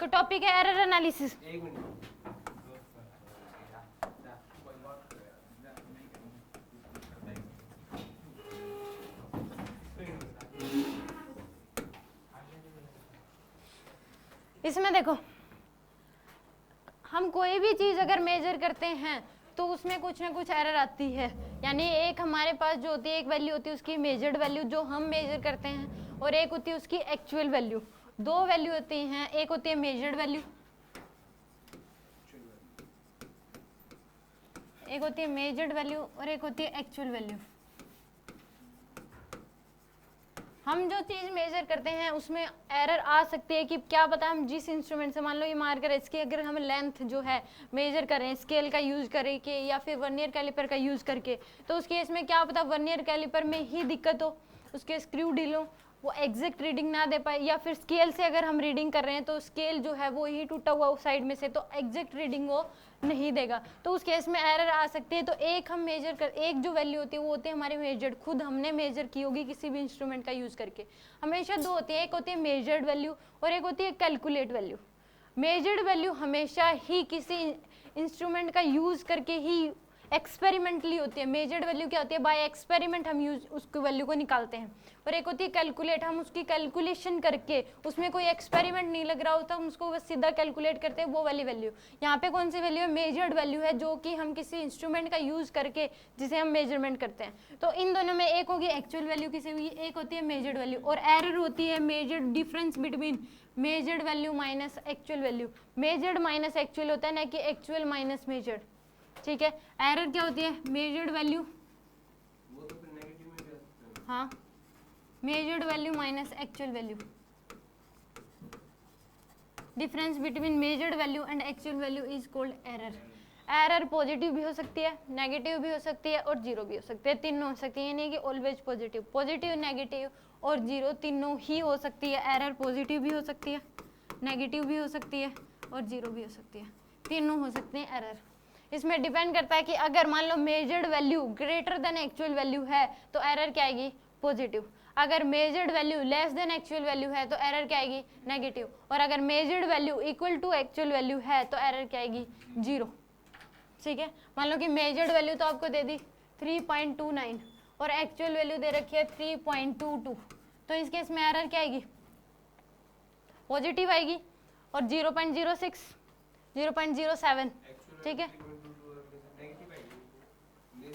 एक टॉपिक है error analysis. इसमें देखो, हम कोई भी चीज अगर मेजर करते हैं तो उसमें कुछ ना कुछ एरर आती है। यानी एक हमारे पास जो होती है, एक वैल्यू होती है उसकी मेजर्ड वैल्यू जो हम मेजर करते हैं, और एक होती है उसकी एक्चुअल वैल्यू। दो वैल्यू होती हैं, एक होती है मेजर्ड वैल्यू, एक होती है मेजर्ड वैल्यू और एक होती है एक्चुअल वैल्यू। हम जो चीज मेजर करते हैं उसमें एरर आ सकती है कि क्या पता हम जिस इंस्ट्रूमेंट से, मान लो ये मार्कर है, इसकी अगर हम लेंथ जो है मेजर करें स्केल का यूज करके या फिर वर्नियर कैलिपर का यूज करके, तो उस केस में क्या पता वर्नियर कैलिपर में ही दिक्कत हो, उसके स्क्रू ढील हो, वो एग्जैक्ट रीडिंग ना दे पाए, या फिर स्केल से अगर हम रीडिंग कर रहे हैं तो स्केल जो है वो ही टूटा हुआ उस साइड में से, तो एग्जैक्ट रीडिंग वो नहीं देगा, तो उस केस में एरर आ सकती है। तो एक हम मेजर कर, एक जो वैल्यू होती है वो होती है हमारी मेजर्ड, खुद हमने मेजर की होगी किसी भी इंस्ट्रूमेंट का यूज करके। हमेशा दो होती है, एक होती है मेजर्ड वैल्यू और एक होती है कैलकुलेट वैल्यू। मेजर्ड वैल्यू हमेशा ही किसी इंस्ट्रूमेंट का यूज करके ही एक्सपेरिमेंटली होती है। मेजर्ड वैल्यू क्या होती है, बाय एक्सपेरिमेंट हम यूज उसकी वैल्यू को निकालते हैं। और एक होती है कैलकुलेट, हम उसकी कैलकुलेशन करके, उसमें कोई एक्सपेरिमेंट नहीं लग रहा होता, हम उसको बस सीधा कैलकुलेट करते हैं, वो वाली वैल्यू। यहाँ पे कौन सी वैल्यू है, मेजर्ड वैल्यू है, जो कि हम किसी इंस्ट्रूमेंट का यूज करके जिसे हम मेजरमेंट करते हैं। तो इन दोनों में एक होगी एक्चुअल वैल्यू किसी हुई, एक होती है मेजर्ड वैल्यू, और एरर होती है measured, difference between measured value minus actual value. Measured minus actual होता है ना कि एक्चुअल माइनस मेजर्ड, ठीक है। एरर क्या होती है, मेजर्ड वैल्यू, वो तो फिर नेगेटिव में भी आ सकता है। हाँ, measured value minus actual value. Difference between measured value and actual value is called error. Error positive भी हो सकती है, नेगेटिव भी हो सकती है और जीरो भी हो सकती है, तीनों हो सकती है। यानी कि ऑलवेज पॉजिटिव, पॉजिटिव नेगेटिव और जीरो तीनों ही हो सकती है। एरर पॉजिटिव भी हो सकती है, नेगेटिव भी हो सकती है और जीरो भी हो सकती है, तीनों हो सकते हैं एरर। इसमें डिपेंड करता है कि अगर मान लो measured value greater than actual value है तो एरर क्या आएगी, पॉजिटिव। अगर measured value less than actual value है तो एरर क्या आएगी, नेगेटिव। और अगर measured value equal to actual value है तो एरर क्या आएगी, जीरो, ठीक है। मान लो कि मेजर्ड वैल्यू तो आपको दे दी 3.29 और एक्चुअल वैल्यू दे रखी है 3.22, तो इस केस में एरर क्या आएगी, पॉजिटिव आएगी। और 0.06, 0.07, ठीक है,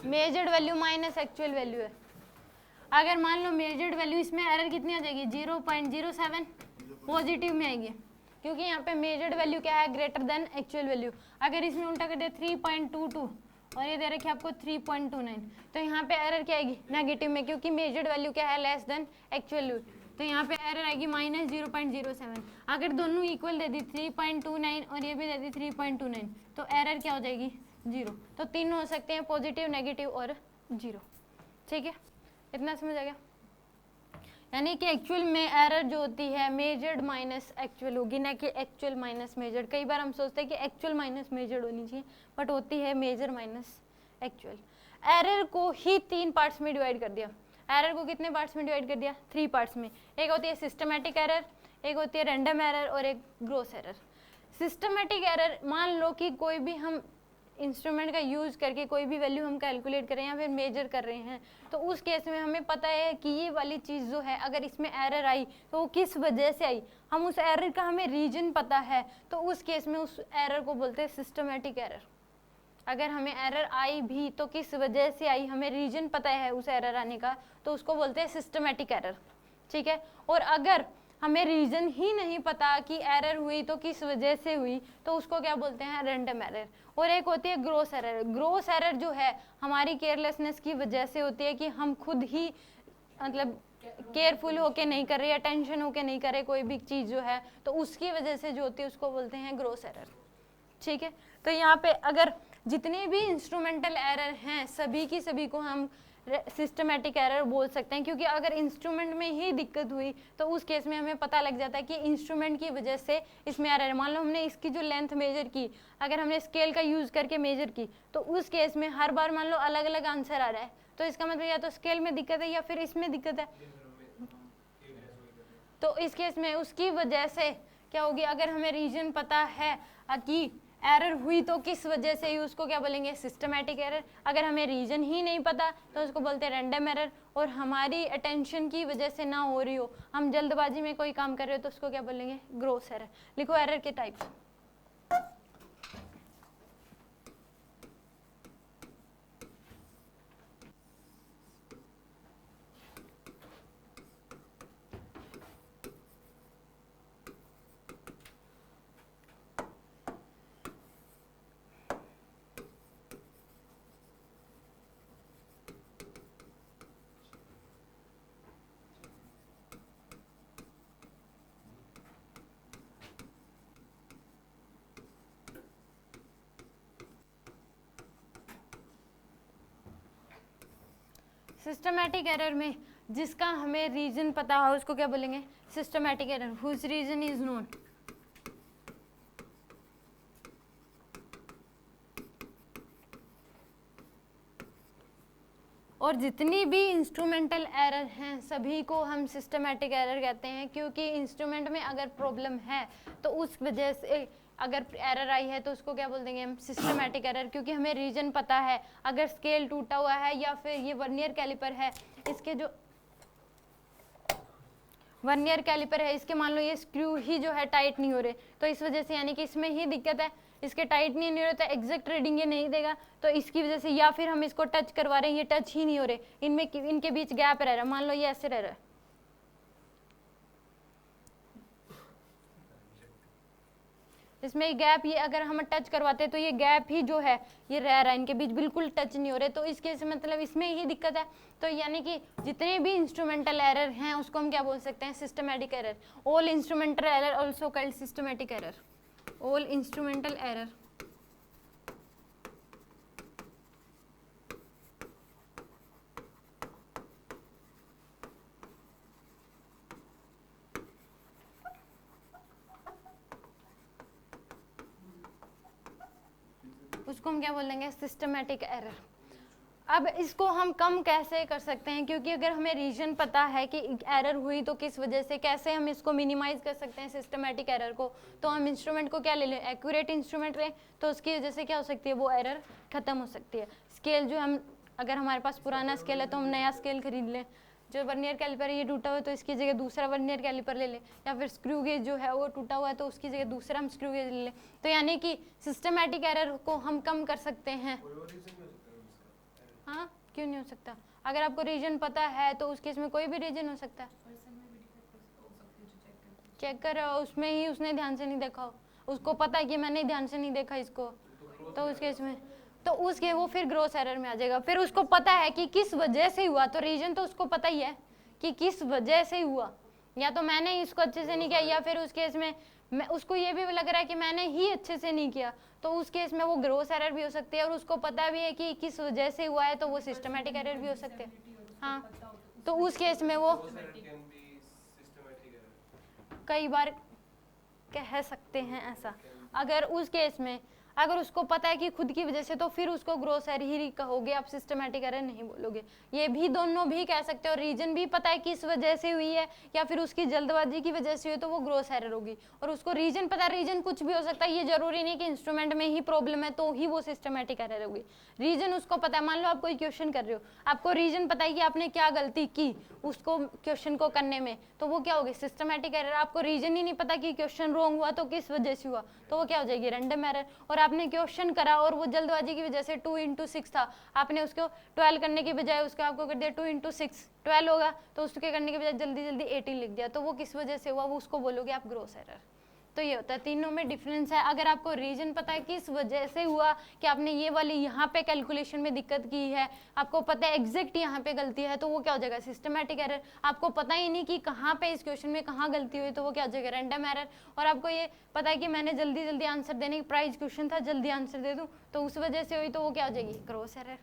measured value minus actual value है। अगर मान लो मेजर्ड वैल्यू, इसमें एरर कितनी आ जाएगी, 0.07 पॉजिटिव में आएगी, क्योंकि यहाँ पे मेजर्ड वैल्यू क्या है, ग्रेटर देन एक्चुअल वैल्यू। अगर इसमें उल्टा कर दे 3.22 और ये दे रखी है आपको 3.29, तो यहाँ पे एरर क्या आएगी, नेगेटिव में, क्योंकि मेजर्ड वैल्यू क्या है, लेस देन एक्चुअल वैल्यू, तो यहाँ पे एरर आएगी माइनस 0.07। अगर दोनों इक्वल दे दी 3.29 और ये भी दे दी 3.29, तो एरर क्या हो जाएगी, जीरो। तो तीनों हो सकते हैं, पॉजिटिव, नेगेटिव और जीरो, ठीक है। इतना समझ आ गया। यानी कि एक्चुअल में एरर जो होती है मेजर्ड माइनस एक्चुअल होगी, ना कि एक्चुअल माइनस मेजर्ड। कई बार हम सोचते हैं कि एक्चुअल माइनस मेजर्ड होनी चाहिए, बट होती है मेजर माइनस एक्चुअल। एरर को ही 3 पार्ट्स में डिवाइड कर दिया। एरर को कितने पार्ट्स में डिवाइड कर दिया, 3 पार्ट्स में। एक होती है सिस्टमैटिक एरर, एक होती है रैंडम एरर और एक ग्रॉस एरर। सिस्टमैटिक एरर, मान लो कि कोई भी हम इंस्ट्रूमेंट का यूज करके कोई भी वैल्यू हम कैलकुलेट कर रहे हैं या फिर मेजर कर रहे हैं, तो उस केस में हमें पता है कि ये वाली चीज़ जो है अगर इसमें एरर आई तो वो किस वजह से आई, हम उस एरर का हमें रीजन पता है, तो उस केस में उस एरर को बोलते हैं सिस्टमैटिक एरर। अगर हमें एरर आई भी तो किस वजह से आई, हमें रीजन पता है उस एरर आने का, तो उसको बोलते हैं सिस्टमैटिक एरर, ठीक है। और अगर हमें रीजन ही नहीं पता कि एरर हुई तो किस वजह से हुई, तो उसको क्या बोलते हैं, रैंडम एरर। और एक होती है ग्रॉस एरर। ग्रॉस एरर जो है हमारी केयरलेसनेस की वजह से होती है कि हम खुद ही मतलब केयरफुल होके नहीं कर रहे या टेंशन होके नहीं कर रहे कोई भी चीज़ जो है, तो उसकी वजह से जो होती है उसको बोलते हैं ग्रॉस एरर, ठीक है। तो यहाँ पे अगर जितने भी इंस्ट्रूमेंटल एरर हैं सभी की सभी को हम सिस्टमैटिक एरर बोल सकते हैं, क्योंकि अगर इंस्ट्रूमेंट में ही दिक्कत हुई तो उस केस में हमें पता लग जाता है कि इंस्ट्रूमेंट की वजह से इसमें एरर है। मान लो हमने इसकी जो लेंथ मेजर की, अगर हमने स्केल का यूज करके मेजर की, तो उस केस में हर बार मान लो अलग अलग आंसर आ रहा है, तो इसका मतलब या तो स्केल में दिक्कत है या फिर इसमें दिक्कत है। तो इस केस में उसकी वजह से क्या होगी, अगर हमें रीजन पता है कि एरर हुई तो किस वजह से ही, उसको क्या बोलेंगे, सिस्टमैटिक एरर। अगर हमें रीजन ही नहीं पता तो उसको बोलते हैं रैंडम एरर। और हमारी अटेंशन की वजह से ना हो रही हो, हम जल्दबाजी में कोई काम कर रहे हो, तो उसको क्या बोलेंगे, ग्रॉस एरर। लिखो एरर के टाइप्स। सिस्टमैटिक एरर में जिसका हमें रीजन पता हो उसको क्या बोलेंगे, systematic error, whose reason is known. और जितनी भी इंस्ट्रूमेंटल एरर हैं सभी को हम सिस्टमैटिक एरर कहते हैं, क्योंकि इंस्ट्रूमेंट में अगर प्रॉब्लम है तो उस वजह से अगर एरर आई है तो उसको क्या बोल देंगे हम, सिस्टमैटिक एरर। क्योंकि हमें रीजन पता है, अगर स्केल टूटा हुआ है या फिर ये वर्नियर कैलिपर है, इसके जो वर्नियर कैलिपर है इसके मान लो ये स्क्रू ही जो है टाइट नहीं हो रहे, तो इस वजह से यानी कि इसमें ही दिक्कत है, इसके टाइट नहीं हो रहे तो एग्जैक्ट रीडिंग ये नहीं देगा, तो इसकी वजह से, या फिर हम इसको टच करवा रहे हैं ये टच ही नहीं हो रहे, इनमें इनके बीच गैप रह रहा है, मान लो ये ऐसे रह रहा है, इसमें गैप, ये अगर हम टच करवाते हैं तो ये गैप ही जो है ये रह रहा है, इनके बीच बिल्कुल टच नहीं हो रहे, तो इस केस में मतलब इसमें ही दिक्कत है। तो यानी कि जितने भी इंस्ट्रूमेंटल एरर हैं उसको हम क्या बोल सकते हैं, systematic error. All instrumental error also called systematic error. All instrumental error उसको हम क्या बोलेंगे, सिस्टमैटिक एरर। अब इसको हम कम कैसे कर सकते हैं, क्योंकि अगर हमें रीजन पता है कि एरर हुई तो किस वजह से, कैसे हम इसको मिनिमाइज कर सकते हैं सिस्टमैटिक एरर को, तो हम इंस्ट्रूमेंट को क्या ले लें, एक्यूरेट इंस्ट्रूमेंट लें, तो उसकी वजह से क्या हो सकती है, वो एरर खत्म हो सकती है। स्केल जो हम, अगर हमारे पास पुराना स्केल है तो हम नया स्केल खरीद लें, जो वर्नियर कैलिपर है ये टूटा हुआ है तो इसकी जगह दूसरा वर्नियर कैलिपर ले लें, या फिर स्क्रू गेज जो है वो टूटा हुआ है तो उसकी जगह दूसरा हम स्क्रू गेज ले लें। तो यानी कि सिस्टमैटिक एरर को हम कम कर सकते हैं। हाँ, क्यों नहीं हो सकता, अगर आपको रीजन पता है तो उस केस में कोई भी रीजन हो सकता है। चेक कर रहा हो, उसमें ही उसने ध्यान से नहीं देखा हो, उसको पता है कि मैंने ध्यान से नहीं देखा इसको, तो उस केस में तो उसके वो फिर ग्रॉस एरर में आ जाएगा। फिर उसको पता है कि किस वजह से हुआ, तो रीजन तो उसको पता ही है कि किस वजह से हुआ, या तो मैंने इसको अच्छे से नहीं किया, या फिर उस केस में मैं उसको ये भी लग रहा है कि मैंने ही अच्छे से नहीं किया, तो उस केस में वो ग्रॉस एरर भी हो सकती है। और उसको पता भी है कि किस वजह से हुआ है, तो वो सिस्टमैटिक एरर भी हो सकते हैं। हाँ, तो उस केस में वो कई बार कह सकते हैं ऐसा। अगर उस केस में अगर उसको पता है कि खुद की वजह से, तो फिर उसको ग्रॉस एरर ही कहोगे, आप सिस्टमैटिक एरर नहीं बोलोगे। ये भी दोनों भी कह सकते हो, रीजन भी पता है किस वजह से हुई है या फिर उसकी जल्दबाजी की वजह से हुई, तो वो ग्रॉस एरर होगी। और उसको रीजन पता है, रीजन कुछ भी हो सकता है, ये जरूरी नहीं कि इंस्ट्रूमेंट में ही प्रॉब्लम है तो ही वो सिस्टमैटिक एरर होगी। रीजन उसको पता है, मान लो आप कोई क्वेश्चन कर रहे हो, आपको रीजन पता है कि आपने क्या गलती की उसको क्वेश्चन को करने में, तो वो क्या होगी, सिस्टमैटिक एरर। आपको रीजन ही नहीं पता कि क्वेश्चन रॉन्ग हुआ तो किस वजह से हुआ, तो वो क्या हो जाएगी, रैंडम एरर। और आपने क्वेश्चन करा और वो जल्दबाजी की वजह से 2 into 6 था, आपने उसको 12 करने की बजाय उसको आपको कर दिया 2 into 6 12 होगा, तो उसके करने के बजाय जल्दी जल्दी 18 लिख दिया, तो वो किस वजह से हुआ, वो उसको बोलोगे आप ग्रॉस एरर। तो ये होता है, तीनों में डिफरेंस है। अगर आपको रीजन पता है किस वजह से हुआ, कि आपने ये वाली यहाँ पे कैलकुलेशन में दिक्कत की है, आपको पता है एग्जैक्ट यहाँ पे गलती है, तो वो क्या हो जाएगा, सिस्टमैटिक एरर। आपको पता ही नहीं कि कहाँ पे इस क्वेश्चन में कहाँ गलती हुई, तो वो क्या हो जाएगा, रैंडम एरर। और आपको ये पता है कि मैंने जल्दी जल्दी आंसर देने की, प्राइज क्वेश्चन था जल्दी आंसर दे दूँ, तो उस वजह से हुई, तो वो क्या हो जाएगी, ग्रॉस एरर।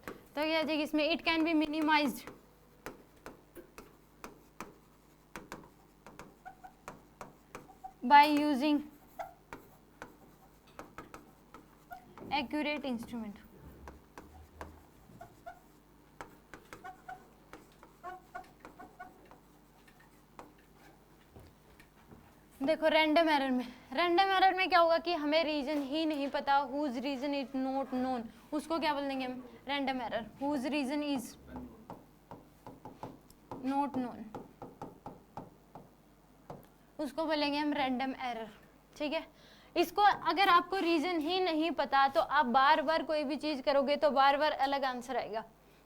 तो क्या हो जाएगी इसमें, it can be minimised by using accurate instrument. देखो रैंडम एरर में क्या होगा कि हमें रीजन ही नहीं पता, whose reason is not known, उसको क्या बोल देंगे हम, random error. Whose reason is not known, उसको बोलेंगे हम रैंडम एरर। ठीक है, इसको अगर आपको रीजन ही नहीं पता तो आप बार बार कोई भी चीज करोगे तो बार बार अलग आंसर आएगा,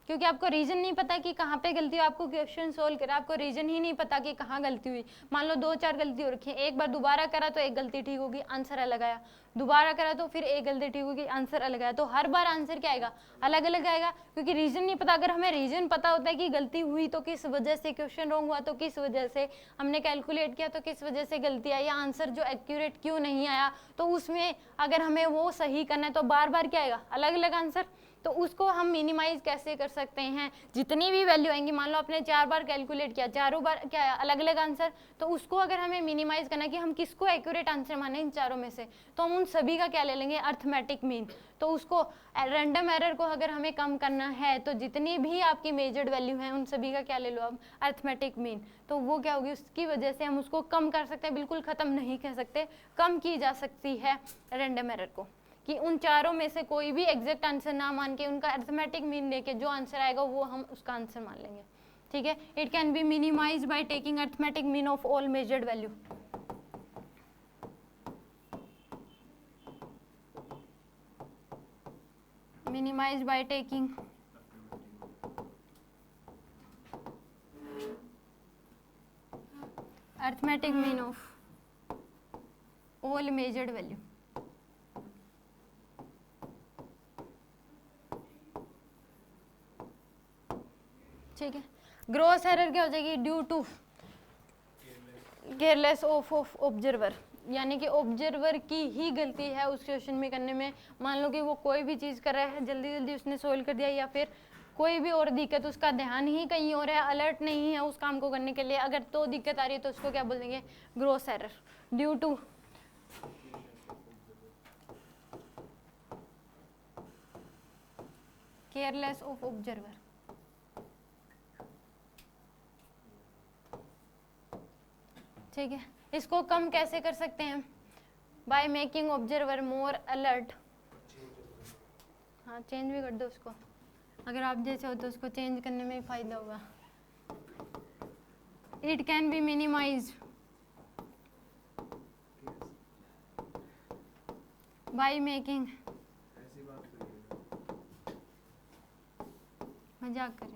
क्योंकि आपको रीजन नहीं पता कि कहाँ पे गलती हो। आपको क्वेश्चन सोल्व करा, आपको रीजन ही नहीं पता कि कहाँ गलती हुई। मान लो 2-4 गलती हो रखी है, एक बार दोबारा करा तो एक गलती ठीक होगी, आंसर अलग आया, दोबारा करा तो फिर एक गलती ठीक होगी, आंसर अलग आया, तो हर बार आंसर क्या आएगा, अलग अलग आएगा, क्योंकि रीजन नहीं पता। अगर हमें रीजन पता होता है कि गलती हुई तो किस वजह से, क्वेश्चन रॉन्ग हुआ तो किस वजह से, हमने कैलकुलेट किया तो किस वजह से गलती आई, या आंसर जो एक्यूरेट क्यों नहीं आया, तो उसमें अगर हमें वो सही करना है तो बार बार क्या आएगा, अलग अलग आंसर। तो उसको हम मिनिमाइज कैसे कर सकते हैं, जितनी भी वैल्यू आएंगी, मान लो आपने 4 बार कैलकुलेट किया, चारों बार क्या आया, अलग अलग आंसर, तो उसको अगर हमें मिनिमाइज करना है कि हम किसको एक्यूरेट आंसर माने इन चारों में से, तो हम उन सभी का क्या ले लेंगे, अर्थमेटिक मीन। तो उसको रैंडम एरर को अगर हमें कम करना है तो जितनी भी आपकी मेजर्ड वैल्यू है उन सभी का क्या ले लो आप, अर्थमेटिक मीन। तो वो क्या होगी, उसकी वजह से हम उसको कम कर सकते हैं, बिल्कुल खत्म नहीं कर सकते, कम की जा सकती है रैंडम एरर को, कि उन चारों में से कोई भी एग्जैक्ट आंसर ना मान के उनका अर्थमेटिक मीन लेके जो आंसर आएगा वो हम उसका आंसर मान लेंगे। ठीक है, it can be minimise by taking arithmetic mean of all measured value. Minimise by taking arithmetic mean of all measured value. ठीक है, ग्रॉस एरर क्या हो जाएगी, due to careless of observer, यानी कि ऑब्जर्वर की ही गलती है उस क्वेश्चन में करने में। मान लो कि वो कोई भी चीज़ कर रहा है, जल्दी जल्दी उसने सोल्व कर दिया, या फिर कोई भी और दिक्कत, उसका ध्यान ही कहीं और है, अलर्ट नहीं है उस काम को करने के लिए, अगर तो दिक्कत आ रही है तो उसको क्या बोलेंगे, gross error, due to careless of observer. ठीक है, इसको कम कैसे कर सकते हैं, by making observer more alert. हाँ, चेंज भी कर दो उसको, अगर आप जैसे हो तो उसको चेंज करने में ही फायदा होगा। It can be minimise by making, मजाक करें,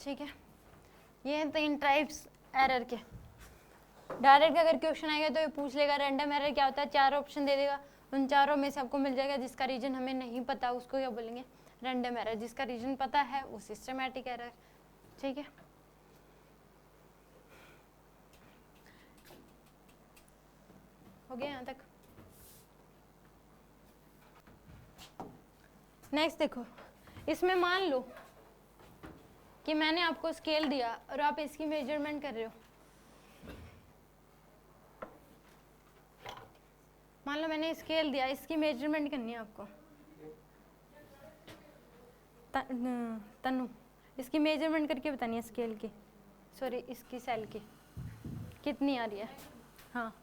ठीक है। ये हैं 3 टाइप्स एरर के। डायरेक्ट अगर क्वेश्चन आएगा तो ये पूछ लेगा रैंडम एरर क्या होता है, 4 ऑप्शन दे देगा, उन चारों में से आपको मिल जाएगा जिसका रीजन हमें नहीं पता, उसको क्या बोलेंगे, रैंडम एरर। जिसका रीजन पता है वो सिस्टमैटिक एरर। ठीक है, हो गया यहाँ तक। नेक्स्ट देखो, इसमें मान लो कि मैंने आपको स्केल दिया और आप इसकी मेजरमेंट कर रहे हो। मान लो मैंने स्केल दिया, इसकी मेजरमेंट करनी है आपको। तनु, इसकी मेजरमेंट करके बतानी है स्केल की, सॉरी इसकी सेल की कितनी आ रही है। हाँ,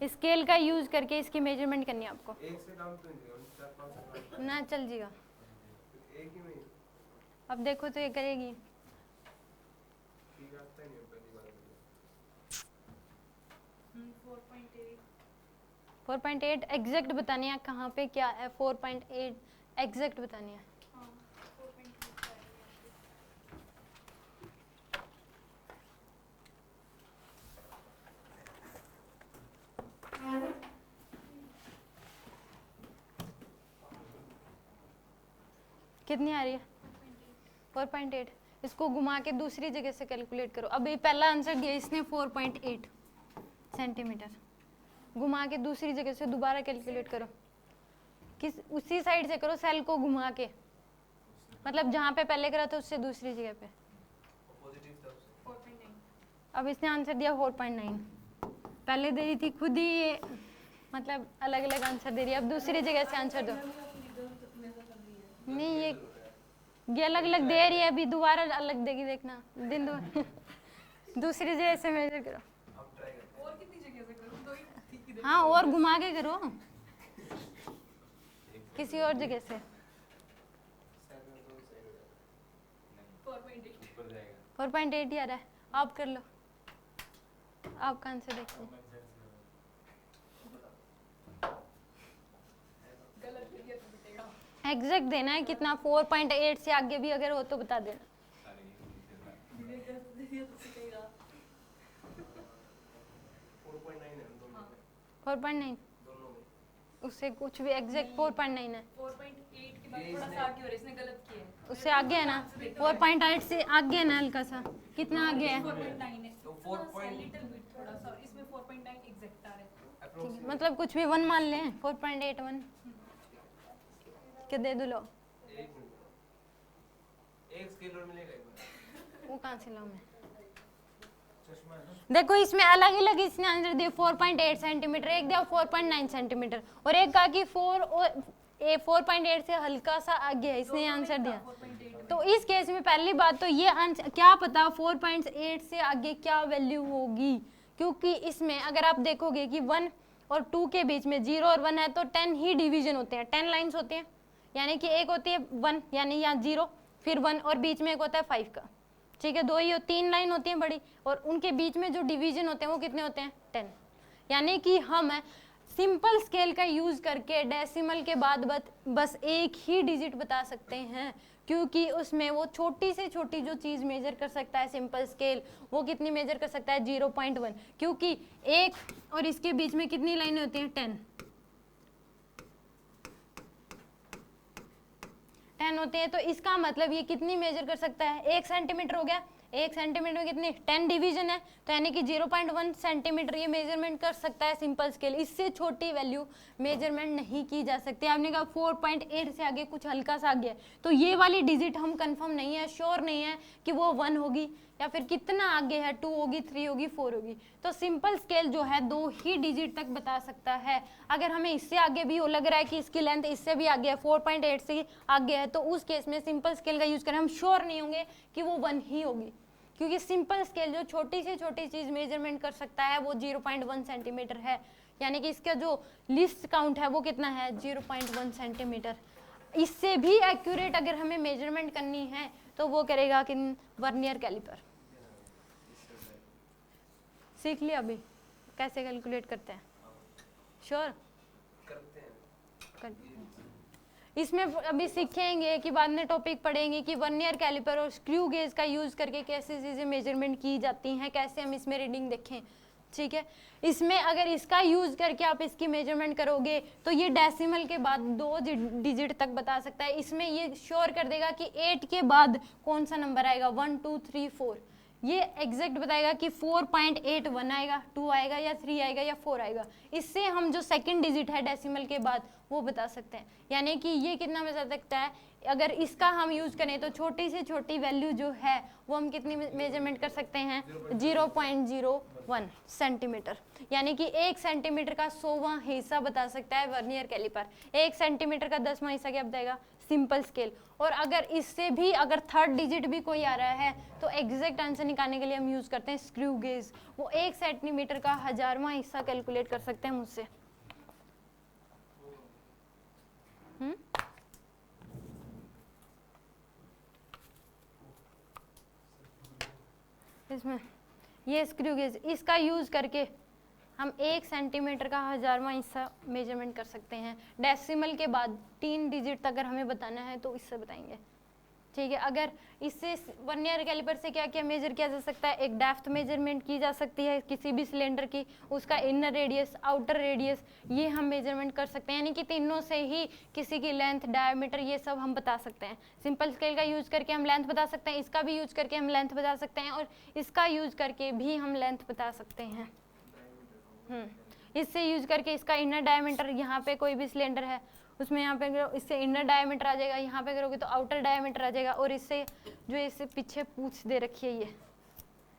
स्केल का यूज करके इसकी मेजरमेंट करनी है आपको। एक से काम तो नहीं होगा, 4-5 ना चल जाएगा, एक ही में अब देखो तो ये करेगी। ठीक आता ही नहीं है पहली बार। 4.8 एग्जैक्ट बतानी है, कहाँ पे क्या है, 4.8 एग्जैक्ट बतानी है। कितनी आ रही है, 4.8। इसको घुमा के दूसरी जगह से कैलकुलेट करो। अब ये पहला आंसर दिया इसने 4.8 सेंटीमीटर, घुमा के दूसरी जगह से दोबारा कैलकुलेट करो, किस उसी साइड से करो, सेल को घुमा के, मतलब जहाँ पे पहले करा था उससे दूसरी जगह पे। अब इसने आंसर दिया 4.9, पहले दे दी थी खुद ही ये मतलब अलग अलग आंसर दे रही है, अब दूसरी जगह से आंसर दो। नहीं ये अलग अलग दे रही है, अभी दोबारा अलग देगी, देखना दिन दो दूसरी जगह से मेजर करो। अब ट्राई करते और कितनी जगह से करूं? दो ही ठीक है। हाँ और घुमा के करो किसी और जगह से। 4.8 ऊपर जाएगा 4.8 ही आ रहा है, आप कर लो, आपका आंसर देखो। गलत हो गया तो बताएगा। एग्जैक्ट देना है कितना, 4.8 से आगे भी अगर हो तो बता देना। दीदी गलत दे दिया तो बताएगा। 4.9 है दोनों में 4.9 दोनों में उससे कुछ भी, एग्जैक्ट 4.9 है, 4.8 के बाद थोड़ा सा आगे हो रहा है, इसने गलत किया है। उससे आगे है ना, 4.8 से आगे है ना हल्का सा, कितना आगे है 4.9 है तो थोड़ा 4 सा लिटिल बिट, थोड़ा सा इसमें 4.9 एग्जैक्ट आ रहा है। अप्रोक्सीमेट मतलब कुछ भी 1 मान लें, 4.81 के दे दो लो। एक मिनट एक स्केल और मिलेगा एक बार वो कहाँ से लाऊं मैं, चश्मा है ना देखो इसमें अलग अलग इसने आंसर दिए, 4.8 सेंटीमीटर, एक दिया 4.9 सेंटीमीटर, और एक कहा कि 4.8 से हल्का सा आगे है, इसने आंसर दिया। 4.8 तो इस केस में पहली बात तो ये आंसर क्या पता 4.8 से आगे क्या वैल्यू होगी, क्योंकि इसमें अगर आप देखोगे कि 1 और 2 के बीच में 0 और 1 है तो 10 ही डिवीजन होते हैं, 10 लाइंस होते हैं, यानी कि एक होती है 1 यानी यहाँ 0 फिर 1 और बीच में एक होता है 5 का, ठीक है, 2 ही 3 लाइन होती हैं बड़ी, और उनके बीच में जो डिवीजन होते हैं वो कितने होते हैं 10, यानी कि हम सिंपल स्केल का यूज करके डेसिमल के बाद बस एक ही डिजिट बता सकते हैं, क्योंकि उसमें वो छोटी से छोटी जो चीज मेजर कर सकता है सिंपल स्केल, वो कितनी मेजर कर सकता है 0.1, क्योंकि एक और इसके बीच में कितनी लाइनें होती हैं 10 होते हैं, तो इसका मतलब ये कितनी मेजर कर सकता है 1 सेंटीमीटर हो गया, 1 सेंटीमीटर में कितने 10 डिवीजन है, तो यानी कि 0.1 सेंटीमीटर ये मेजरमेंट कर सकता है सिंपल स्केल, इससे छोटी वैल्यू मेजरमेंट नहीं की जा सकती। आपने कहा 4.8 से आगे कुछ हल्का सा आगे है, तो ये वाली डिजिट हम कंफर्म नहीं है, श्योर नहीं है कि वो 1 होगी या फिर कितना आगे है, 2 होगी, 3 होगी, 4 होगी, तो सिंपल स्केल जो है 2 ही डिजिट तक बता सकता है। अगर हमें इससे आगे भी हो लग रहा है कि इसकी लेंथ इससे भी आगे है, 4.8 से आगे है, तो उस केस में सिंपल स्केल का यूज करें, हम श्योर नहीं होंगे कि वो 1 ही होगी, क्योंकि सिंपल स्केल जो छोटी से छोटी चीज मेजरमेंट कर सकता है वो 0.1 सेंटीमीटर है, यानी कि इसका जो लिस्ट काउंट है वो कितना है 0.1 सेंटीमीटर। इससे भी एक्यूरेट अगर हमें मेजरमेंट करनी है तो वो करेगा कि वर्नियर कैलिपर। सीख लिया अभी कैसे कैलकुलेट करते हैं, श्योर करते हैं इसमें अभी सीखेंगे कि बाद में टॉपिक पढ़ेंगे कि वर्नियर कैलिपर और स्क्रू गेज का यूज करके कैसे चीजें मेजरमेंट की जाती हैं, कैसे हम इसमें रीडिंग देखें, ठीक है। इसमें अगर इसका यूज करके आप इसकी मेजरमेंट करोगे तो ये डेसिमल के बाद 2 डिजिट तक बता सकता है, इसमें ये श्योर कर देगा कि 8 के बाद कौन सा नंबर आएगा, 1 2 3 4, ये एग्जैक्ट बताएगा कि 4.81 आएगा, 2 आएगा या 3 आएगा या 4 आएगा, इससे हम जो सेकंड डिजिट है डेसिमल के बाद वो बता सकते हैं, यानी कि ये कितना बता सकता है। अगर इसका हम यूज करें तो छोटी से छोटी वैल्यू जो है वो हम कितनी मेजरमेंट कर सकते हैं 0.01 सेंटीमीटर, यानी कि 1 सेंटीमीटर का 100वां हिस्सा बता सकता है वर्नियर कैलिपर, 1 सेंटीमीटर का 10वां हिस्सा क्या बताएगा सिंपल स्केल। और अगर इससे भी अगर थर्ड डिजिट भी कोई आ रहा है तो एग्जैक्ट आंसर निकालने के लिए हम यूज करते हैं स्क्रू गेज, वो 1 सेंटीमीटर का 1000वां हिस्सा कैलकुलेट कर सकते हैं मुझसे। इसमें ये स्क्रू गेज, इसका यूज करके हम 1 सेंटीमीटर का 1000वां हिस्सा मेजरमेंट कर सकते हैं, डेसिमल के बाद 3 डिजिट अगर हमें बताना है तो इससे बताएंगे, ठीक है। अगर इससे वर्नियर कैलिपर से क्या क्या मेजर किया जा सकता है, एक डेप्थ मेजरमेंट की जा सकती है किसी भी सिलेंडर की, उसका इनर रेडियस आउटर रेडियस ये हम मेजरमेंट कर सकते हैं, यानी कि तीनों से ही किसी की लेंथ डायमीटर ये सब हम बता सकते हैं। सिंपल स्केल का यूज करके हम लेंथ बता सकते हैं, इसका भी यूज करके हम लेंथ बता सकते हैं, और इसका यूज करके भी हम लेंथ बता सकते हैं। इससे यूज करके इसका इनर डायमीटर, यहाँ पे कोई भी सिलेंडर है उसमें यहाँ पे करो इससे इनर डायमीटर आ जाएगा, यहाँ पे करोगे तो आउटर डायमीटर आ जाएगा, और इससे जो इससे पीछे पूंछ दे रखी है ये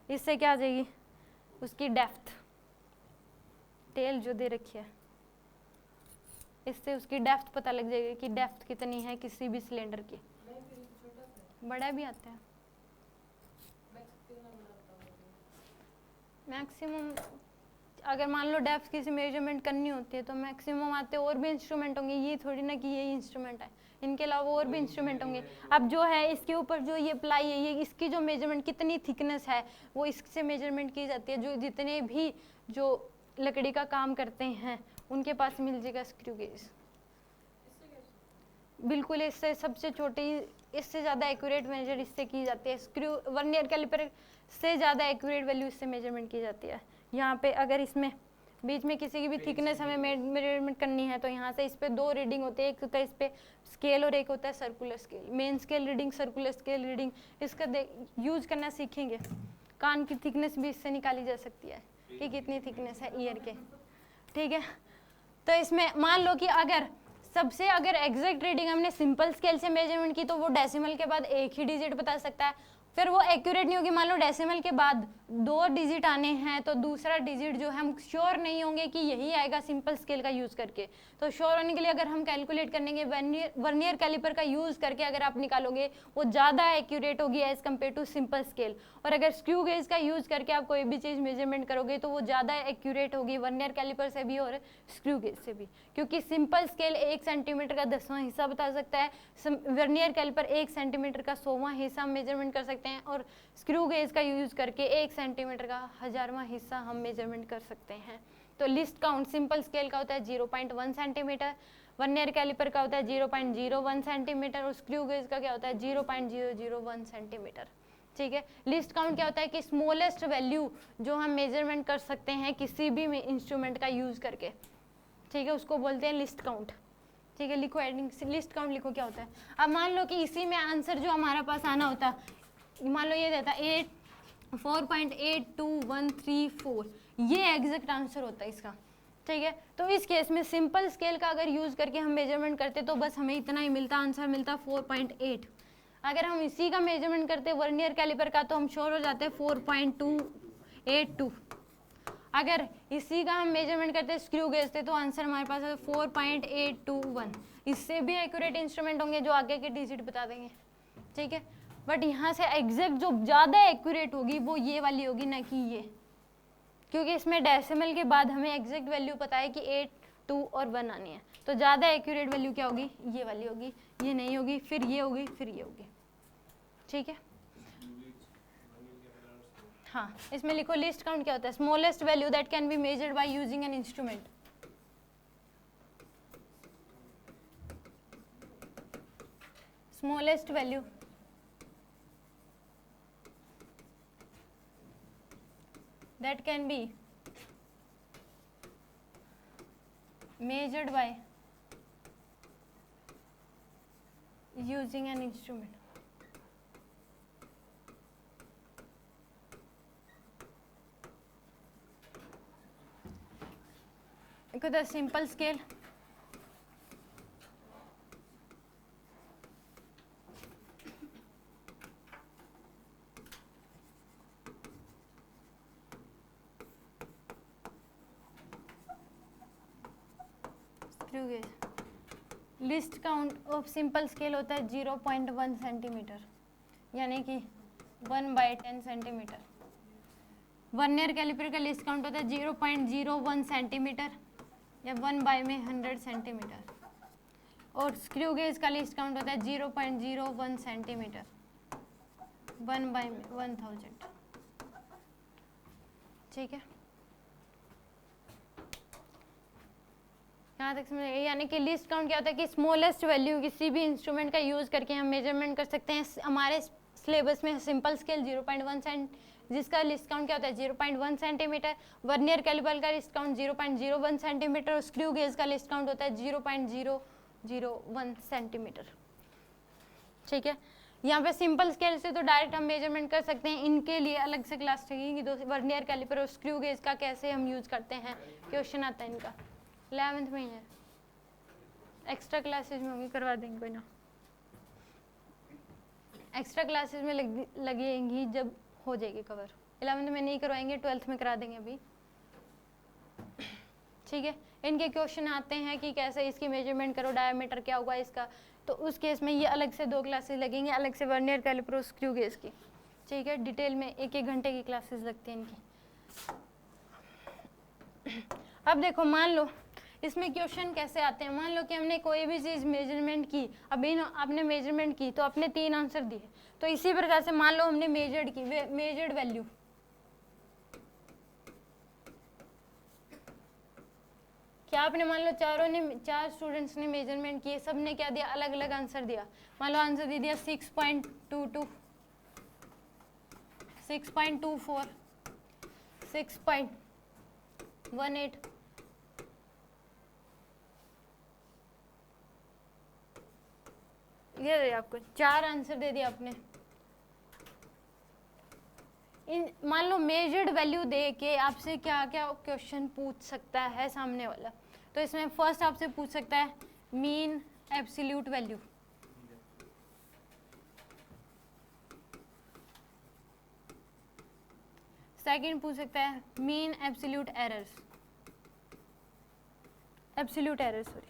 इससे क्या आ जाएगी उसकी डेप्थ, टेल जो दे रखी है इससे उसकी डेप्थ पता लग जाएगी कि डेप्थ कितनी है किसी भी सिलेंडर की। नहीं फिर छोटा सा बड़ा भी आता है मैक्स कितना बड़ा होता है? मैक्सिमम। अगर मान लो डेप्थ किसी मेजरमेंट करनी होती है तो मैक्सिमम आते और भी इंस्ट्रूमेंट होंगे, ये थोड़ी ना कि यही इंस्ट्रूमेंट है, इनके अलावा और भी इंस्ट्रूमेंट होंगे। अब जो है इसके ऊपर जो ये प्लाई है, ये इसकी जो मेजरमेंट कितनी थिकनेस है वो इससे मेजरमेंट की जाती है। जो जितने भी जो लकड़ी का काम करते हैं उनके पास मिल जाएगा स्क्रू गेज। इससे कैसे? बिल्कुल इससे सबसे छोटी, इससे ज़्यादा एक्यूरेट मेजर इससे की जाती है। स्क्रू वर्नियर कैलिपर से ज़्यादा एक्यूरेट वैल्यू इससे मेजरमेंट की जाती है। यहाँ पे अगर इसमें बीच में किसी की भी थिकनेस हमें मेजरमेंट करनी है तो यहाँ से इस पे दो रीडिंग होते हैं, एक होता है इस पे स्केल और एक होता है circular scale. Main scale reading, circular scale reading, इसका यूज करना सीखेंगे। कान की थिकनेस भी इससे निकाली जा सकती है कि कितनी थिकनेस है ईयर के, ठीक है। तो इसमें मान लो कि अगर सबसे अगर एग्जैक्ट रीडिंग हमने सिंपल स्केल से मेजरमेंट की तो वो डेसिमल के बाद एक ही डिजिट बता सकता है, फिर वो एक्यूरेट नहीं होगी। मान लो डेसिमल के बाद 2 डिजिट आने हैं तो दूसरा डिजिट जो है हम श्योर नहीं होंगे कि यही आएगा सिंपल स्केल का यूज़ करके। तो श्योर होने के लिए अगर हम कैलकुलेट करेंगे वर्नियर कैलिपर का यूज़ करके अगर आप निकालोगे वो ज़्यादा एक्यूरेट होगी as compare to simple scale. और अगर स्क्रू गेज का यूज़ करके आप कोई भी चीज़ मेजरमेंट करोगे तो वो ज़्यादा एक्यूरेट होगी वर्नियर कैलिपर से भी और स्क्रू गेज से भी, क्योंकि सिंपल स्केल 1 सेंटीमीटर का 10वां हिस्सा बता सकता है, वर्नियर कैलिपर 1 सेंटीमीटर का 100वां हिस्सा मेजरमेंट कर सकते हैं, और स्क्रू गेज का यूज़ करके 1 सेंटीमीटर का 1000वां हिस्सा हम मेजरमेंट कर सकते हैं। तो लिस्ट काउंट सिंपल स्केल का होता है 0.1 सेंटीमीटर, वर्नियर कैलिपर का होता है 0.01 सेंटीमीटर और स्क्रू गेज का क्या होता है 0.001 सेंटीमीटर, ठीक है। लिस्ट काउंट क्या होता है कि स्मॉलेस्ट वैल्यू जो हम मेजरमेंट कर सकते हैं किसी भी इंस्ट्रूमेंट का यूज़ करके, ठीक है, उसको बोलते हैं लिस्ट काउंट, ठीक है। लिखो एडिंग लिस्ट काउंट लिखो क्या होता है। अब मान लो कि इसी में आंसर जो हमारा पास आना होता, मान लो ये देता 4.821334, ये एग्जैक्ट आंसर होता है इसका, ठीक है। तो इस केस में सिंपल स्केल का अगर यूज़ करके हम मेजरमेंट करते तो बस हमें इतना ही मिलता, आंसर मिलता 4.8। अगर हम इसी का मेजरमेंट करते वर्नियर कैलिपर का तो हम श्योर हो जाते 4.282। अगर इसी का हम मेजरमेंट करते स्क्रू गेज थे तो आंसर हमारे पास है 4.821। इससे भी एक्यूरेट इंस्ट्रूमेंट होंगे जो आगे के डिजिट बता देंगे, ठीक है। बट यहाँ से एग्जैक्ट जो ज़्यादा एक्यूरेट होगी वो ये वाली होगी, ना कि ये, क्योंकि इसमें डेसिमल के बाद हमें एग्जैक्ट वैल्यू पता है कि 8, 2 और 1 आनी है। तो ज़्यादा एक्यूरेट वैल्यू क्या होगी, ये वाली होगी, ये नहीं होगी, फिर ये होगी, फिर ये होगी, ठीक है। हाँ, इसमें लिखो लिस्ट काउंट क्या होता है, smallest value that can be measured by using an instrument. Smallest value that can be measured by using an instrument. देखो the simple scale, list count of simple scale होता है 0.1 सेंटीमीटर, यानी कि 1/10 centimetre. Vernier caliper का list count होता है 0.01 centimetre या 1/100 centimetre, और स्क्रू गेज का लिस्ट काउंट होता है 0.01 सेंटीमीटर 1/1000, ठीक है। यहाँ तक समझ, यानी कि लिस्ट काउंट क्या होता है कि स्मॉलेस्ट वैल्यू किसी भी इंस्ट्रूमेंट का यूज़ करके हम मेजरमेंट कर सकते हैं। हमारे सिलेबस में सिंपल स्केल 0.1 सेंट, जिसका लिस्ट काउंट क्या होता है 0.1 सेंटीमीटर, वर्नियर कैलिपर का लिस्ट काउंट 0.01 सेंटीमीटर और स्क्रू गेज का लिस्ट काउंट होता है 0.001 सेंटीमीटर, ठीक है। यहाँ पे सिंपल स्केल से तो डायरेक्ट हम मेजरमेंट कर सकते हैं, इनके लिए अलग से क्लास चाहिए कि वर्नियर कैलिपर और स्क्रू गेज का कैसे हम यूज़ करते हैं, क्वेश्चन आता है इनका 11th में ही है, एक्स्ट्रा क्लासेस में होंगी, करवा देंगे कोई ना, एक्स्ट्रा क्लासेस में लगेंगी जब हो जाएगी कवर। 11th में नहीं करवाएंगे, 12th में करा देंगे अभी, ठीक है। इनके क्वेश्चन आते हैं कि कैसे इसकी मेजरमेंट करो, डायमीटर क्या होगा इसका, तो उस केस में ये अलग से 2 क्लासेस लगेंगे, अलग से वर्नियर कैलिपर और स्क्रू गेज की, ठीक है। डिटेल में 1-1 घंटे की क्लासेस लगती हैं इनकी। अब देखो, मान लो इसमें क्वेश्चन कैसे आते हैं। मान लो कि हमने कोई भी चीज़ मेजरमेंट की, अभी आपने मेजरमेंट की तो अपने 3 आंसर दिए, तो इसी प्रकार से मान लो हमने मेजर्ड की, मेजर्ड वैल्यू, क्या आपने मान लो 4 स्टूडेंट्स ने मेजरमेंट किए, सब ने क्या दिया, अलग अलग आंसर दिया। मान लो आंसर दे दिया 6.22, 6.24, 6.18, ये आपको 4 आंसर दे दिया आपने। इन मान लो मेजर्ड वैल्यू दे के आपसे क्या क्या क्वेश्चन पूछ सकता है सामने वाला, तो इसमें फर्स्ट आपसे पूछ सकता है मीन एब्सोल्यूट वैल्यू, सेकंड पूछ सकता है mean absolute errors, absolute errors sorry,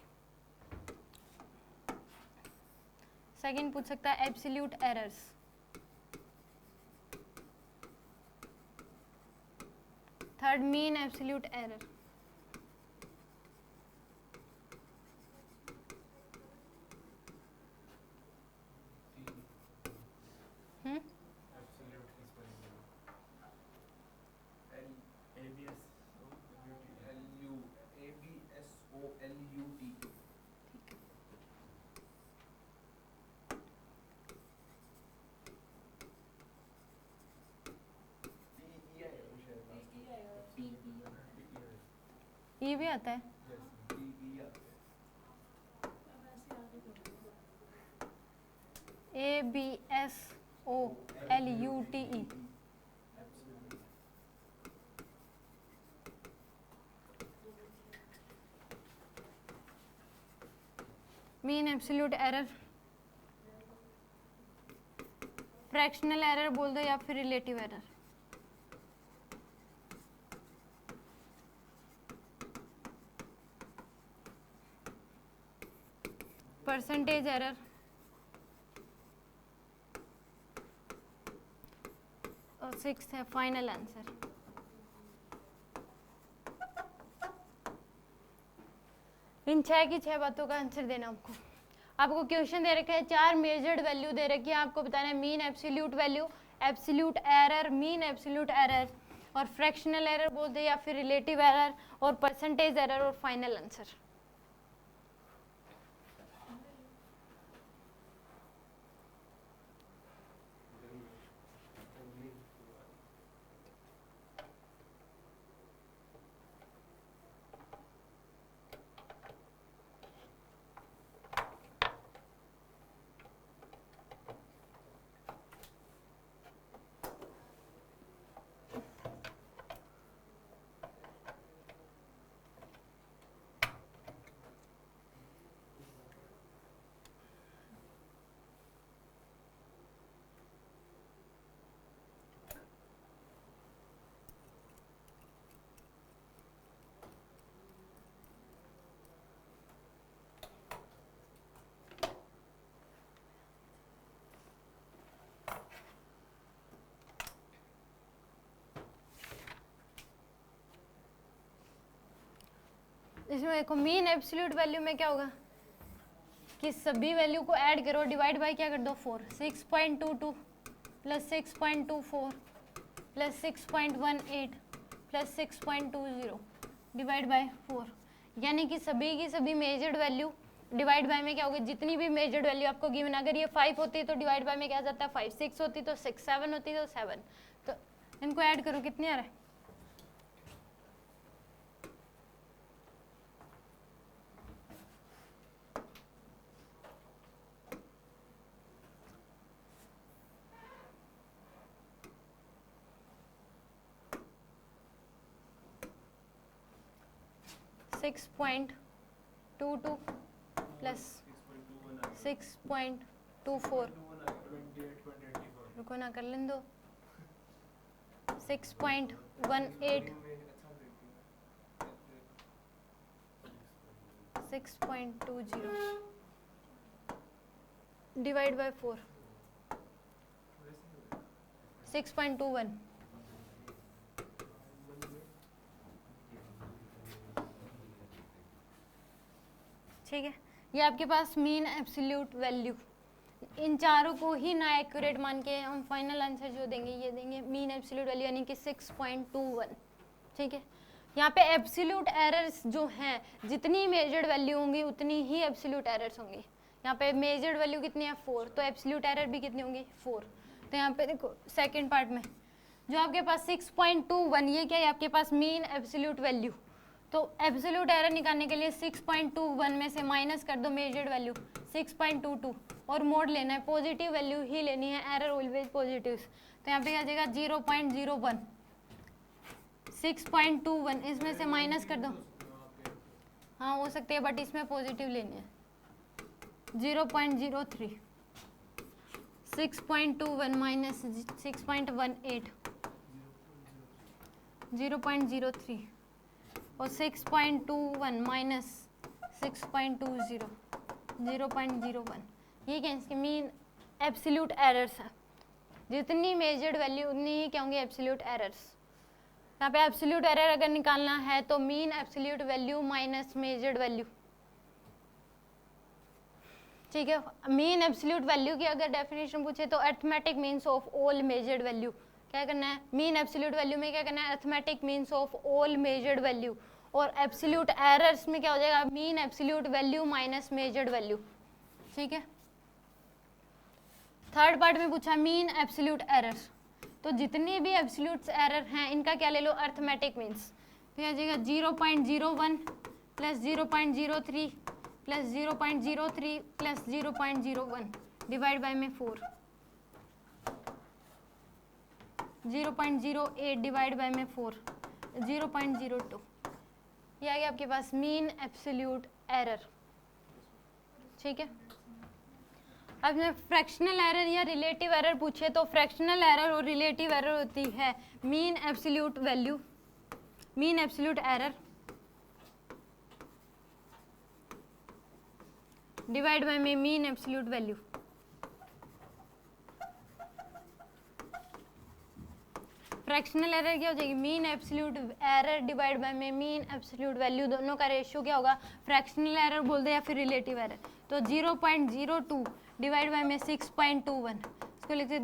second पूछ सकता है absolute errors, third mean absolute error, ये भी आता है। ABSOLUTE, mean absolute error, fractional error बोल दो या फिर रिलेटिव एरर, परसेंटेज एरर, और 6th है फाइनल आंसर। इन 6 की 6 बातों का आंसर देना आपको। आपको क्वेश्चन दे रखा है, 4 मेजर्ड वैल्यू दे रखी है, आपको बताना है mean absolute value, absolute error, mean absolute error, और फ्रैक्शनल एरर बोलते हैं या फिर रिलेटिव एरर, और परसेंटेज एरर, और फाइनल आंसर। इसमें देखो मीन एब्सोल्यूट वैल्यू में क्या होगा कि सभी वैल्यू को ऐड करो, डिवाइड बाय क्या कर दो 4, 6.22 plus 6.24 plus 6.18 plus 6.20 divide by 4, यानी कि सभी की सभी मेजर्ड वैल्यू डिवाइड बाय में क्या होगी, जितनी भी मेजर्ड वैल्यू आपको गिवन, अगर ये 5 होती है तो डिवाइड बाय में क्या जाता है 5, 6 होती तो 6, 7 होती तो 7, तो इनको ऐड करो कितने आ रहा है 6.22 प्लस 6.24, रुको ना कर लें दो, 6.18 6.20 डिवाइड बाय 4 6.21 ठीक है। ये आपके पास मीन एब्सोल्यूट वैल्यू, इन चारों को ही ना एक्यूरेट मान के हम फाइनल आंसर जो देंगे ये देंगे मीन एब्सोल्यूट वैल्यू यानी कि 6.21। ठीक है, यहाँ पे एब्सोल्यूट एरर्स जो हैं जितनी मेजर्ड वैल्यू होंगी उतनी ही एब्सोल्यूट एरर्स होंगी। यहाँ पे मेजर्ड वैल्यू कितनी है 4, तो एब्सोल्यूट एरर भी कितनी होंगी 4। तो यहाँ पे देखो सेकेंड पार्ट में जो आपके पास 6.21 ये क्या है आपके पास मीन एब्सोल्यूट वैल्यू, तो एब्सोल्यूट एरर निकालने के लिए 6.21 में से माइनस कर दो मेजर्ड वैल्यू 6.22 और मोड लेना है, पॉजिटिव वैल्यू ही लेनी है, एरर ऑलवेज पॉजिटिव। तो यहाँ पे आ जाएगा 0.01 6.21 इसमें से माइनस कर दो, हाँ हो सकती है बट इसमें पॉजिटिव लेनी है 0.03 6.21 माइनस 6.18 0.03 और 6.21 माइनस 6.20 0.01। ये क्या इसके मीन एब्सोल्यूट एरर्स है, जितनी मेजर्ड वैल्यू उतनी ही क्या होंगी एब्सोल्यूट एरर्स। यहाँ पे एब्सोल्यूट एरर अगर निकालना है तो mean absolute value minus measured value. ठीक है, मीन एब्सोल्यूट वैल्यू की अगर डेफिनेशन पूछे तो arithmetic means of all measured value. क्या करना है मीन एब्सोल्यूट वैल्यू में क्या करना है arithmetic means of all measured value, और एब्सोल्यूट एरर्स में क्या हो जाएगा mean absolute value minus measured value. ठीक है, थर्ड पार्ट में पूछा मीन एब्सोल्यूट एरर्स, तो जितनी भी एब्सोल्यूट एरर हैं इनका क्या ले लो अरिथमेटिक मीन्स। तो आ जाएगा 0.01 plus 0.03 plus 0.03 plus 0.01 divide by में 4 0.08 डिवाइड बाय में 4 0.02। ये आ गया आपके पास मीन एब्सोल्यूट एरर। ठीक है, अब मैं फ्रैक्शनल एरर या रिलेटिव एरर पूछे तो फ्रैक्शनल एरर और रिलेटिव एरर होती है mean absolute value mean absolute error divide by में mean absolute value. Fractional error क्या हो जाएगी mean absolute error divide by में मीन एब्सोल्यूट वैल्यू, दोनों का रेशियो क्या होगा फ्रैक्शनल एरर बोल दे या फिर रिलेटिव एरर। तो 0.02 डिवाइड बाय में 6.21 इसको लिखते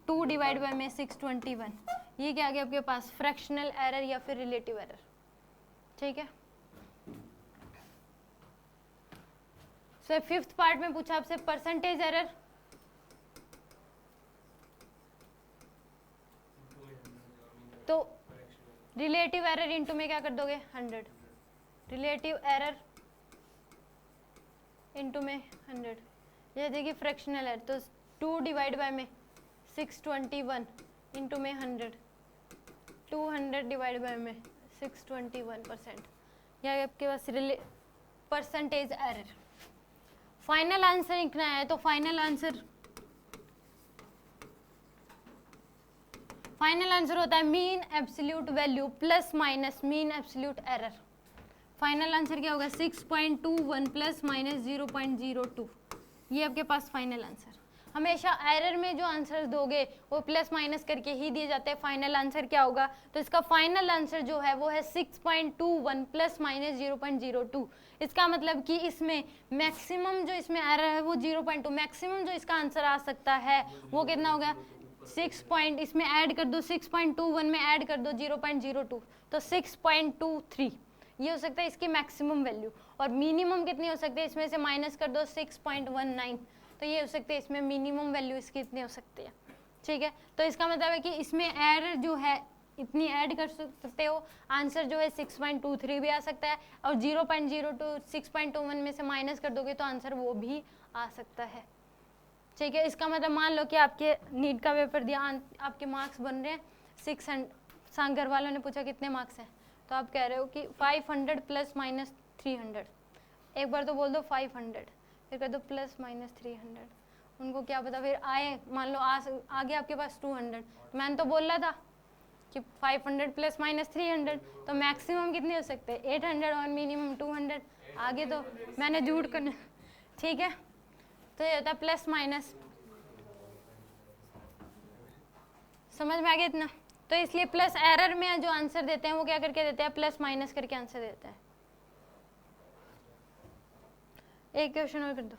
2 डिवाइड बाय में 621। ये क्या आ गया आपके पास फ्रैक्शनल एरर या फिर रिलेटिव एरर। ठीक है, सो फिफ्थ पार्ट में पूछा आपसे परसेंटेज एरर। तो रिलेटिव एरर इनटू में क्या कर दोगे 100, रिलेटिव एरर इनटू में 100। ये देखिए फ्रैक्शनल एरर तो 2 डिवाइड बाय में 621 इनटू में 100 200 डिवाइड बाय में 621%। यह आपके पास परसेंटेज एरर। फाइनल आंसर लिखना है तो फाइनल आंसर होता है mean absolute value plus minus mean absolute error. Final answer क्या होगा 6.21 प्लस माइनस 0.02। ये आपके पास फाइनल आंसर। हमेशा एरर में जो आंसर दोगे वो प्लस माइनस करके ही दिए जाते हैं। फाइनल आंसर क्या होगा तो इसका फाइनल आंसर जो है वो है 6.21 प्लस माइनस 0.02। इसका मतलब कि इसमें मैक्सिमम जो इसमें एरर है वो 0.2, मैक्सिमम जो इसका आंसर आ सकता है वो कितना होगा 6 पॉइंट, इसमें ऐड कर दो 6.21 में ऐड कर दो 0.02 तो 6.23 ये हो सकता है इसकी मैक्सिमम वैल्यू। और मिनिमम कितनी हो सकती है इसमें से माइनस कर दो 6.19 तो ये हो सकते हैं इसमें मिनिमम वैल्यू इसकी इतनी हो सकती है। ठीक है, तो इसका मतलब है कि इसमें एरर जो है इतनी ऐड कर सकते हो, आंसर जो है 6.23 भी आ सकता है और 0.02 6.21 में से माइनस कर दोगे तो आंसर वो भी आ सकता है। ठीक है, इसका मतलब मान लो कि आपके नीट का पेपर दिया, आपके मार्क्स बन रहे हैं 600, घर वालों ने पूछा कितने मार्क्स हैं तो आप कह रहे हो कि 500 प्लस माइनस 300। एक बार तो बोल दो 500 फिर कर दो प्लस माइनस 300। उनको क्या पता फिर आए मान लो आगे आपके पास 200। मैंने तो बोल रहा था कि 500 प्लस माइनस 300 तो मैक्सिमम कितने हो सकते हैं 800 और मिनिमम 200। आगे तो मैंने झूठ करना, ठीक है। तो ये होता है प्लस माइनस, समझ में आ गया इतना। तो इसलिए प्लस एरर में जो आंसर देते हैं वो क्या करके देते हैं, प्लस माइनस करके आंसर देते हैं। एक क्वेश्चन और कर दो।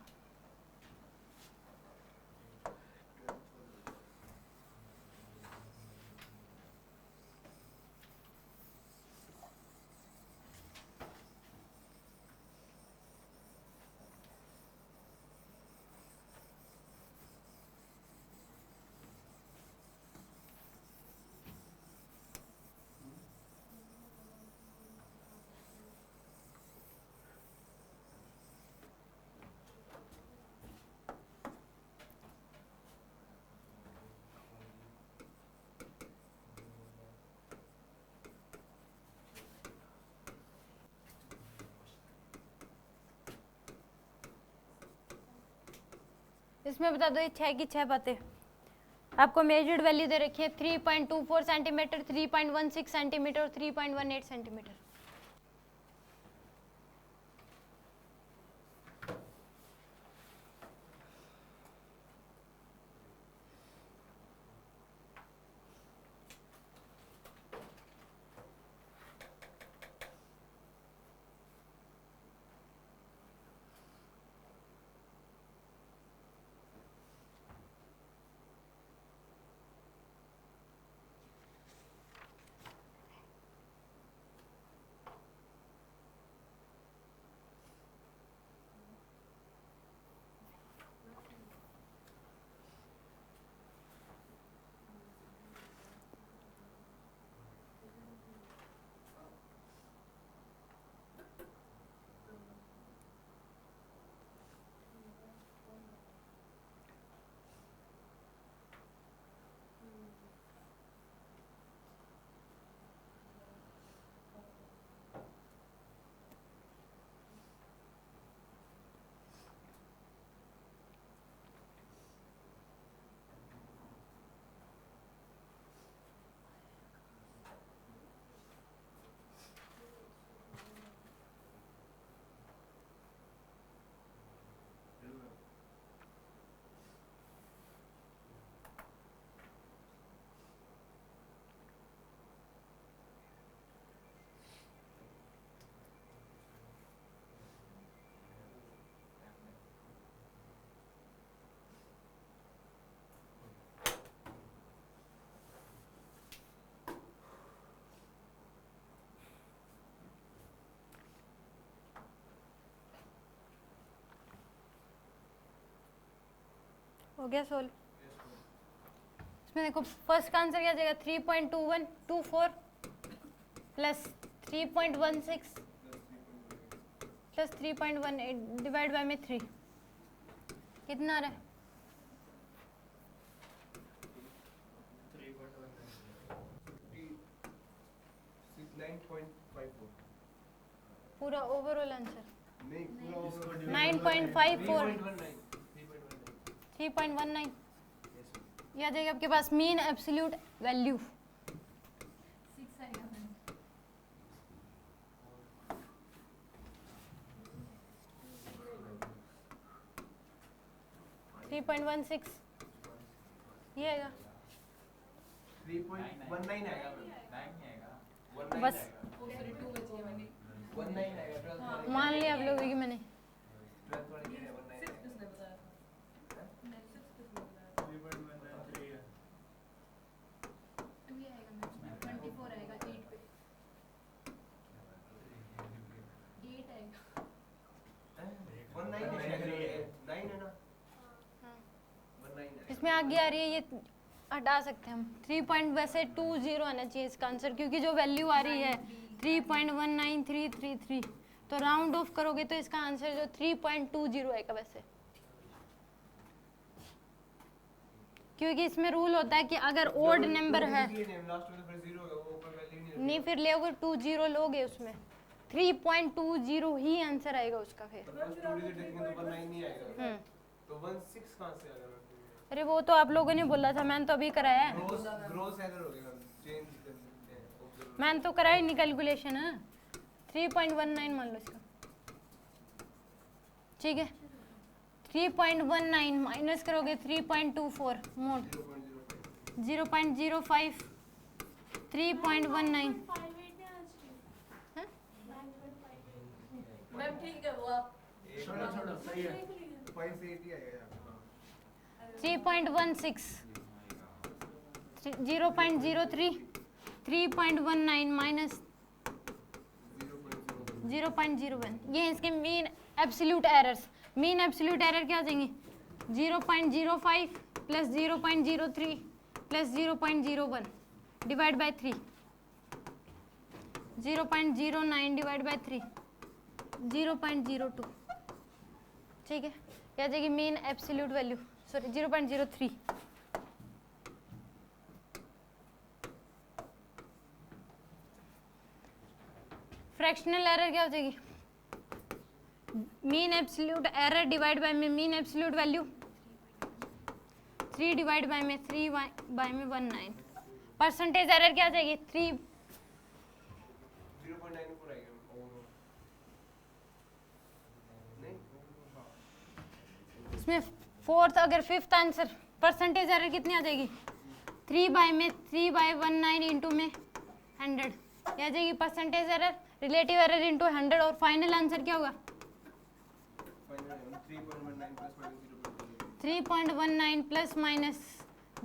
इसमें बता दो ये 6 की 6 बातें। आपको मेजर्ड वैल्यू दे रखी है 3.24 सेंटीमीटर, 3.16 सेंटीमीटर और 3.18 सेंटीमीटर। हो गया सोल्व। इसमें देखो फर्स्ट का आंसर क्या जाएगा, 3.2124 प्लस 3.16 प्लस 3.18 डिवाइड बाय में 3 कितना आ रहा है? 9.54 पूरा ओवरऑल आंसर नहीं पूरा 9.54 3.19 3.19 ये आ जाएगा आपके पास मीन एब्सोल्यूट वैल्यू। 6 आएगा मैम। 3.16 ये आएगा 3.19 आएगा मैम। बस। ओ सॉरी 2 बची है मैंने। 19 आएगा 12 मान लिया आप लोगों की मैंने। 12 वाले के 19 6 किसने बताया था? नहीं 6 किसने बताया था? 2 ही आएगा मैम। 24 आएगा 8 पे। 8 आएगा। 19 आएगा 9 है ना। 19 इसमें आगे आ रही है ये हटा सकते हैं हम 3 पॉइंट वैसे 20 आना चाहिए इसका आंसर, क्योंकि जो वैल्यू आ रही है 3.19333 तो राउंड ऑफ करोगे तो इसका आंसर जो 3.20 आएगा वैसे, क्योंकि इसमें रूल होता है कि अगर ओड नंबर है लास्ट में तो फिर 0 होगा, वो ऊपर वैल्यू नहीं नहीं फिर ले 20 लोगे उसमें 3.20 ही आंसर आएगा उसका फिर। तो फर्स्ट 2 डिजिट देखेंगे तो 19 नहीं आएगा। तो 16 कहां से आएगा? अरे वो तो आप लोगों ने बोला था, मैंने तो अभी कराया है। ग्रोस एरर हो गया, चेंज कर सकते हैं। मैंने तो कराया नहीं कैलकुलेशन है। 3.19 मान लो इसका। ठीक है 3.19 माइनस करोगे 3.24 मोड 0.05 3.19 मैम ठीक है वो आप छोड़ो छोड़ो सही है 0.80 आएगा 3.16 0.03 3.19 माइनस 0.01 ये इसके mean absolute errors mean absolute error क्या आ जाएंगे 0.05 plus 0.03 plus 0.01 divide by 3 0.09 divide by 3 0.02 ठीक है क्या आ जाएगी mean absolute value sorry 0.03 fractional error क्या हो जाएगी mean absolute error divide by में mean absolute value 3 divide by में 3 बाय में 19 परसेंटेज एरर क्या आ जाएगी 3 0.94 आएगा नहीं इसमें फोर्थ अगर फिफ्थ आंसर परसेंटेज एरर कितनी आ जाएगी 3 बाय में 3 बाय 19 इंटू में 100 ये आ जाएगी percentage error relative error into 100 और फाइनल आंसर क्या होगा 3.19 प्लस माइनस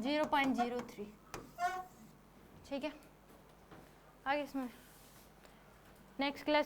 0.03 ठीक है आगे इसमें नेक्स्ट क्लास